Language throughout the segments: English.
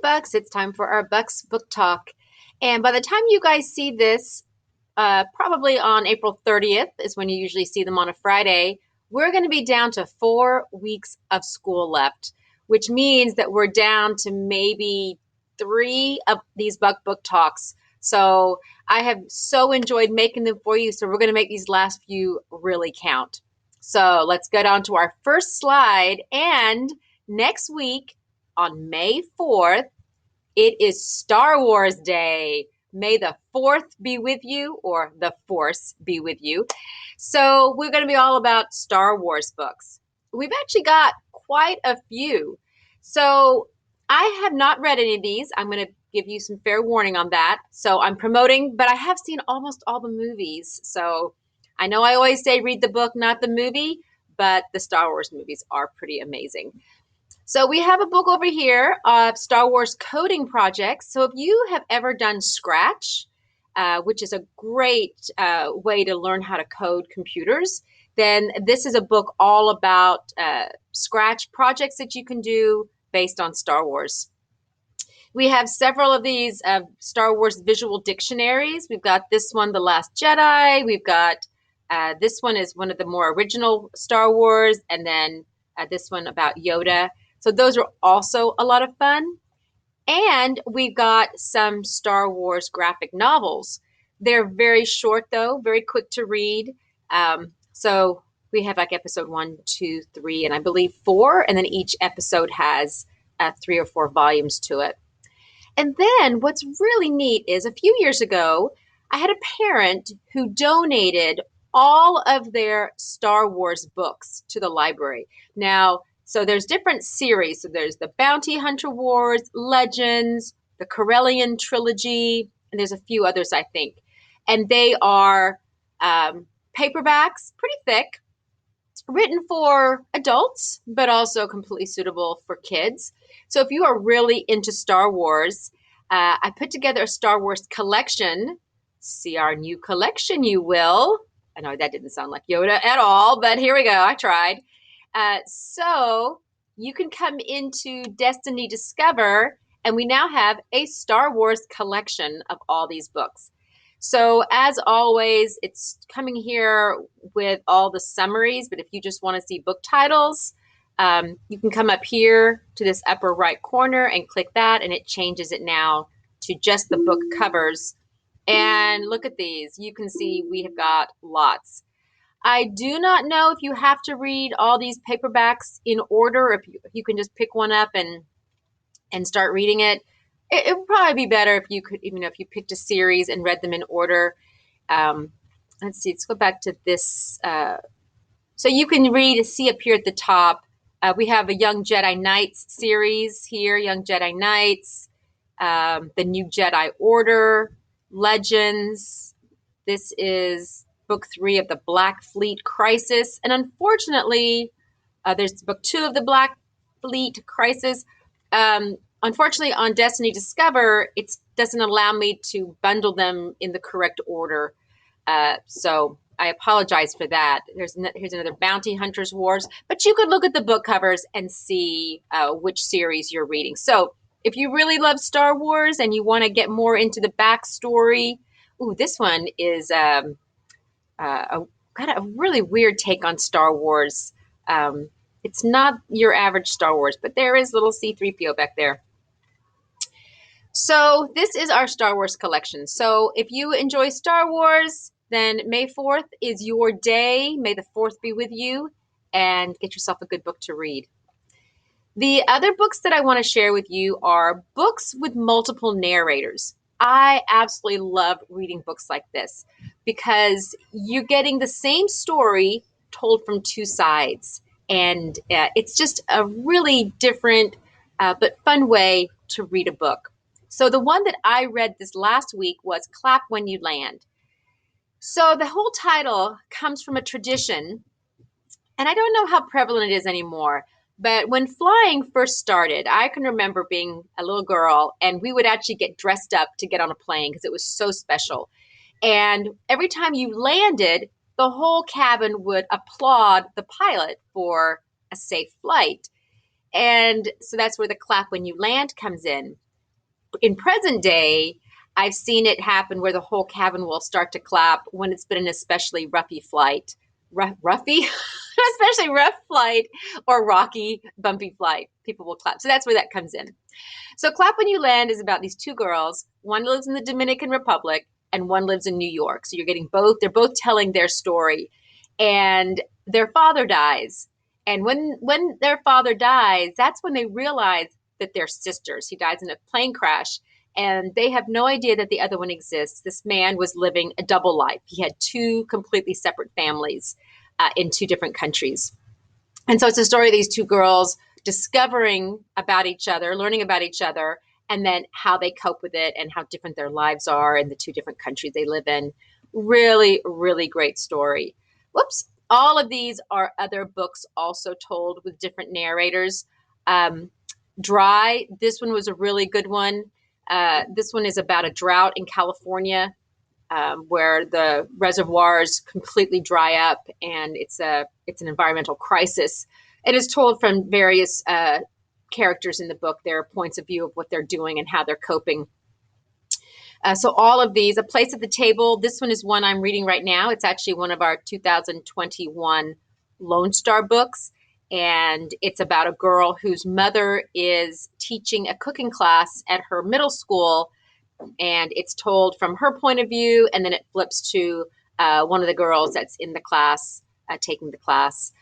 Bucks, it's time for our Bucks Book Talk. And by the time you guys see this, probably on April 30th is when you usually see them on a Friday, we're going to be down to 4 weeks of school left, which means that we're down to maybe three of these Buck Book Talks. So I have so enjoyed making them for you. So we're going to make these last few really count. So let's get on to our first slide. And next week, on May 4th, it is Star Wars Day. May the 4th be with you, or the Force be with you. So we're going to be all about Star Wars books. We've actually got quite a few. So I have not read any of these. I'm going to give you some fair warning on that. So I'm promoting, but I have seen almost all the movies. So I know I always say read the book, not the movie, but the Star Wars movies are pretty amazing. So we have a book over here of Star Wars coding projects. So if you have ever done Scratch, which is a great way to learn how to code computers, then this is a book all about Scratch projects that you can do based on Star Wars. We have several of these Star Wars visual dictionaries. We've got this one, The Last Jedi. We've got this one is one of the more original Star Wars, and then this one about Yoda. So those are also a lot of fun. And we've got some Star Wars graphic novels. They're very short, though, very quick to read. So we have like episode 1, 2, 3, and I believe 4. And then each episode has 3 or 4 volumes to it. And then what's really neat is a few years ago, I had a parent who donated all of their Star Wars books to the library. Now, so there's different series. So there's the Bounty Hunter Wars, Legends, the Corellian Trilogy, and there's a few others, I think. And they are paperbacks, pretty thick, written for adults, but also completely suitable for kids. So if you are really into Star Wars, I put together a Star Wars collection. See our new collection, you will. I know that didn't sound like Yoda at all, but here we go. I tried. So you can come into Destiny Discover, and we now have a Star Wars collection of all these books. So as always, it's coming here with all the summaries, but if you just want to see book titles, you can come up here to this upper right corner and click that, and it changes it now to just the book covers. And look at these. You can see we have got lots. I do not know if you have to read all these paperbacks in order, if you can just pick one up and start reading it. It would probably be better if you could, even if you picked a series and read them in order. Let's see, let's go back to this. So you can see up here at the top, we have a Young Jedi Knights series here, Young Jedi Knights, the New Jedi Order, Legends. This is book 3 of the Black Fleet Crisis. And unfortunately, there's book 2 of the Black Fleet Crisis. Unfortunately, on Destiny Discover, it doesn't allow me to bundle them in the correct order. So I apologize for that. Here's another Bounty Hunters Wars. But you could look at the book covers and see which series you're reading. So if you really love Star Wars and you want to get more into the backstory, this one is kind of a really weird take on Star Wars. It's not your average Star Wars, but there is little C-3PO back there. So this is our Star Wars collection. So if you enjoy Star Wars, then May 4th is your day. May the 4th be with you, and get yourself a good book to read. The other books that I want to share with you are books with multiple narrators. I absolutely love reading books like this because you're getting the same story told from 2 sides. And it's just a really different but fun way to read a book. So the one that I read this last week was Clap When You Land. So the whole title comes from a tradition, and I don't know how prevalent it is anymore, but when flying first started, I can remember being a little girl, and we would actually get dressed up to get on a plane because it was so special. And every time you landed, the whole cabin would applaud the pilot for a safe flight. And so that's where the clap when you land comes in. in present day, I've seen it happen where the whole cabin will start to clap when it's been an especially roughy flight. Roughy? Especially rough flight or rocky, bumpy flight. People will clap. So that's where that comes in. So Clap When You Land is about these two girls. One lives in the Dominican Republic and one lives in New York. So you're getting both, they're both telling their story. And their father dies. And when their father dies, that's when they realize that they're sisters. He dies in a plane crash and they have no idea that the other one exists. This man was living a double life. He had two completely separate families in two different countries. And so it's a story of these two girls discovering about each other, learning about each other, and then how they cope with it and how different their lives are in the two different countries they live in. Really, really great story. Whoops. All of these are other books also told with different narrators. Dry, this one was a really good one. This one is about a drought in California where the reservoirs completely dry up, and it's an environmental crisis. It is told from various characters in the book, their points of view of what they're doing and how they're coping. So all of these, A Place at the Table, this one is one I'm reading right now. It's actually one of our 2021 Lone Star books, and it's about a girl whose mother is teaching a cooking class at her middle school, and it's told from her point of view, and then it flips to one of the girls that's in the class, taking the class.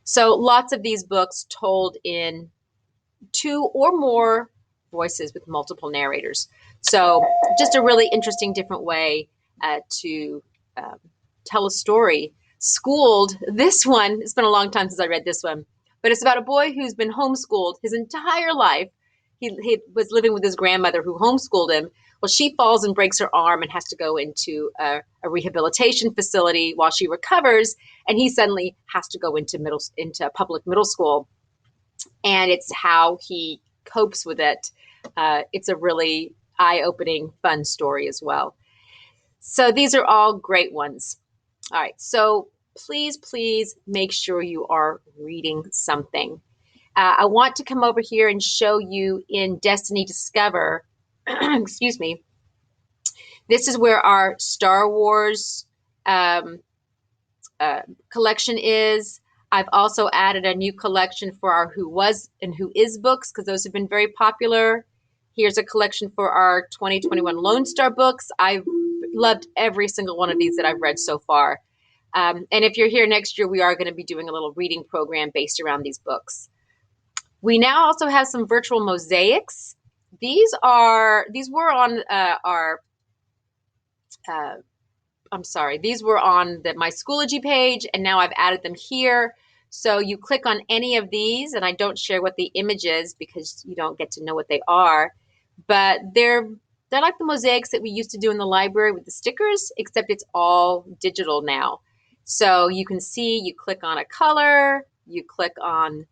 So lots of these books told in two or more voices with multiple narrators. So just a really interesting, different way to tell a story. Schooled, this one, it's been a long time since I read this one, but it's about a boy who's been homeschooled his entire life. He was living with his grandmother who homeschooled him. Well, she falls and breaks her arm and has to go into a rehabilitation facility while she recovers, and he suddenly has to go into public middle school, and it's how he copes with it. It's a really eye-opening, fun story as well. So these are all great ones. All right, so please make sure you are reading something. I want to come over here and show you in Destiny Discover, excuse me, this is where our Star Wars collection is. I've also added a new collection for our Who Was and Who Is books, because those have been very popular. Here's a collection for our 2021 Lone Star books. I've loved every single one of these that I've read so far. And if you're here next year, we are going to be doing a little reading program based around these books. We now also have some virtual mosaics. These were on these were on my Schoology page, and now I've added them here. So you click on any of these, and I don't share what the image is because you don't get to know what they are, but they're like the mosaics that we used to do in the library with the stickers, except it's all digital now. So you can see, you click on a color, you click on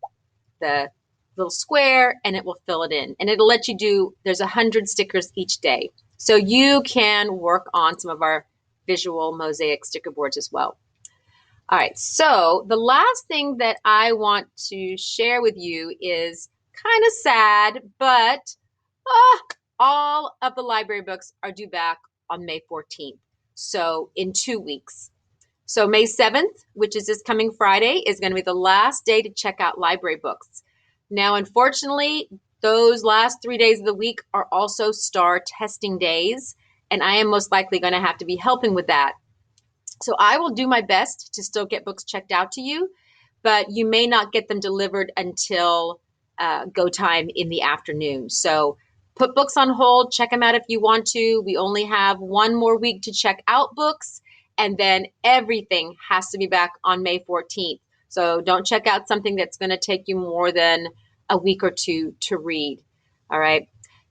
the little square, and it will fill it in. And it'll let you do, there's 100 stickers each day. So you can work on some of our visual mosaic sticker boards as well. All right, so the last thing that I want to share with you is kind of sad, but all of the library books are due back on May 14th, so in 2 weeks. So May 7th, which is this coming Friday, is going to be the last day to check out library books. Now, unfortunately, those last 3 days of the week are also STAR testing days, and I am most likely going to have to be helping with that. So I will do my best to still get books checked out to you, but you may not get them delivered until go time in the afternoon. So put books on hold, check them out if you want to. We only have 1 more week to check out books, and then everything has to be back on May 14th. So don't check out something that's going to take you more than a week or two to read. All right.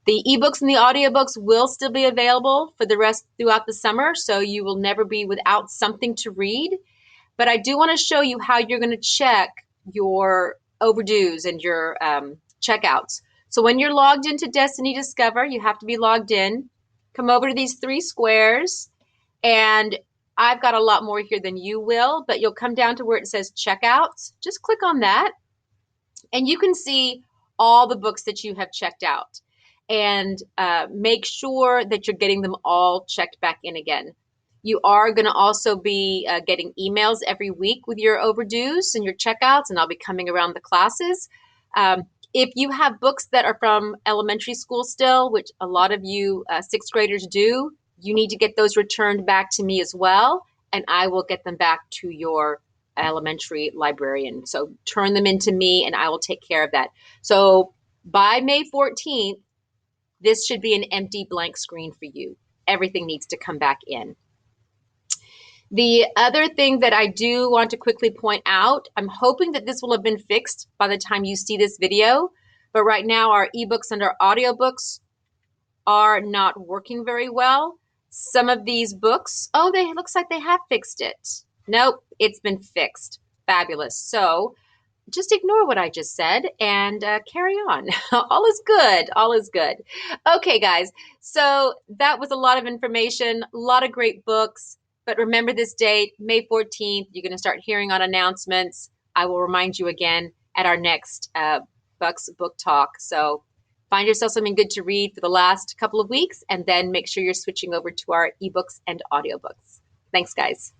The ebooks and the audiobooks will still be available for the rest throughout the summer, so you will never be without something to read. But I do want to show you how you're going to check your overdues and your checkouts. So when you're logged into Destiny Discover, you have to be logged in. Come over to these 3 squares, and I've got a lot more here than you will, but you'll come down to where it says checkouts. Just click on that, and you can see all the books that you have checked out. and make sure that you're getting them all checked back in again. You are going to also be getting emails every week with your overdues and your checkouts, and I'll be coming around the classes. If you have books that are from elementary school still, which a lot of you sixth graders do, you need to get those returned back to me as well, and I will get them back to your elementary librarian. So turn them into me, and I will take care of that. So by May 14th, this should be an empty blank screen for you. Everything needs to come back in. The other thing that I do want to quickly point out, I'm hoping that this will have been fixed by the time you see this video, but right now our ebooks and our audiobooks are not working very well. Some of these books, oh, they looks like they have fixed it. Nope, it's been fixed. Fabulous. So just ignore what I just said and carry on. All is good. All is good. Okay, guys. So that was a lot of information, a lot of great books. But remember this date, May 14th. You're going to start hearing on announcements. I will remind you again at our next Bucks Book Talk. So find yourself something good to read for the last couple of weeks, and then make sure you're switching over to our ebooks and audiobooks. Thanks, guys.